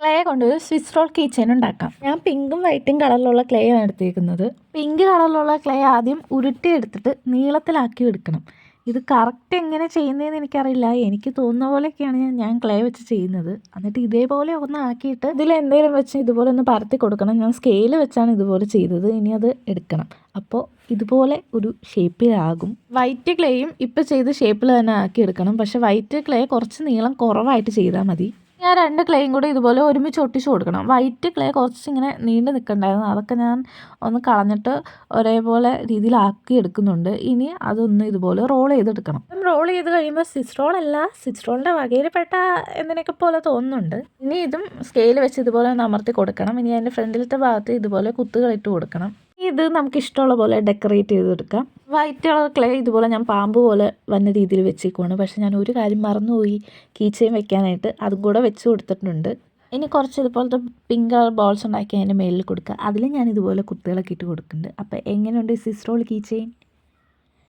Clay കൊണ്ട് ഒരു Swiss role key chain ഉണ്ടാക്കാം. ഞാൻ പിങ്കും വൈറ്റും കളറിലുള്ള ക്ലേ ആണ് എടുത്തേക്കുന്നത്. പിങ്ക് കളറിലുള്ള ക്ലേ ആദ്യം ഉരുട്ടിയെടുത്തിട്ട് നീളത്തിലാക്കി എടുക്കണം. ഇത് കറക്റ്റ് എങ്ങനെ ചെയ്യുന്നതെന്ന് എനിക്കറിയില്ല. എനിക്ക് തോന്നുന്ന പോലെയൊക്കെയാണ് ഞാൻ ക്ലേ വെച്ച് ചെയ്യുന്നത്. എന്നിട്ട് ഇതേപോലെ ഒന്ന് ആക്കിയിട്ട് ഇതിലെന്തെങ്കിലും വെച്ച് ഇതുപോലെ ഒന്ന് പരത്തി കൊടുക്കണം. ഞാൻ സ്കെയിൽ വെച്ചാണ് ഇതുപോലെ ചെയ്തത്. ഇനി അത് എടുക്കണം. അപ്പോൾ ഇതുപോലെ ഒരു ഷേപ്പിലാകും. വൈറ്റ് ക്ലേയും ഇപ്പോൾ ചെയ്ത ഷേപ്പിൽ തന്നെ ആക്കി എടുക്കണം. പക്ഷേ വൈറ്റ് ക്ലേ കുറച്ച് നീളം കുറവായിട്ട് ചെയ്താൽ മതി. ഞാൻ 2 ക്ലേയും കൂടി ഇതുപോലെ ഒരുമിച്ച് ഒട്ടിച്ച് കൊടുക്കണം. വൈറ്റ് ക്ലേ കുറച്ചിങ്ങനെ നീണ്ട് നിൽക്കണ്ടായിരുന്നു. അതൊക്കെ ഞാൻ ഒന്ന് കളഞ്ഞിട്ട് ഒരേപോലെ രീതിയിലാക്കി എടുക്കുന്നുണ്ട്. ഇനി അതൊന്ന് ഇതുപോലെ റോൾ ചെയ്തെടുക്കണം. റോൾ ചെയ്ത് കഴിയുമ്പോൾ സ്വിസ് റോളല്ല, സ്വിസ് റോളിൻ്റെ വകയിൽപ്പെട്ട എന്തിനൊക്കെ പോലെ തോന്നുന്നുണ്ട്. ഇനി ഇതും സ്കെയിൽ വെച്ച് ഇതുപോലെ ഒന്ന് അമർത്തി കൊടുക്കണം. ഇനി അതിൻ്റെ ഫ്രണ്ടിലത്തെ ഭാഗത്ത് ഇതുപോലെ കുത്തുകളിട്ട് കൊടുക്കണം. ഇത് നമുക്ക് ഇഷ്ടമുള്ള പോലെ ഡെക്കറേറ്റ് ചെയ്തെടുക്കാം. വൈറ്റ് കളർ ക്ലേ ഇതുപോലെ ഞാൻ പാമ്പ് പോലെ വന്ന രീതിയിൽ വെച്ചേക്കുവാണ്. പക്ഷേ ഞാൻ ഒരു കാര്യം മറന്നുപോയി, കീ ചെയിൻ വെക്കാനായിട്ട്. അതും കൂടെ വെച്ച് കൊടുത്തിട്ടുണ്ട്. ഇനി കുറച്ച് ഇതുപോലത്തെ പിങ്ക് കളർ ബോൾസ് ഉണ്ടാക്കി അതിൻ്റെ മേലിൽ കൊടുക്കുക. അതിൽ ഞാൻ ഇതുപോലെ കുത്തുകളൊക്കെ ഇട്ട് കൊടുക്കുന്നുണ്ട്. അപ്പോൾ എങ്ങനെയുണ്ട് സ്വിസ് റോൾ കീ ചെയിൻ?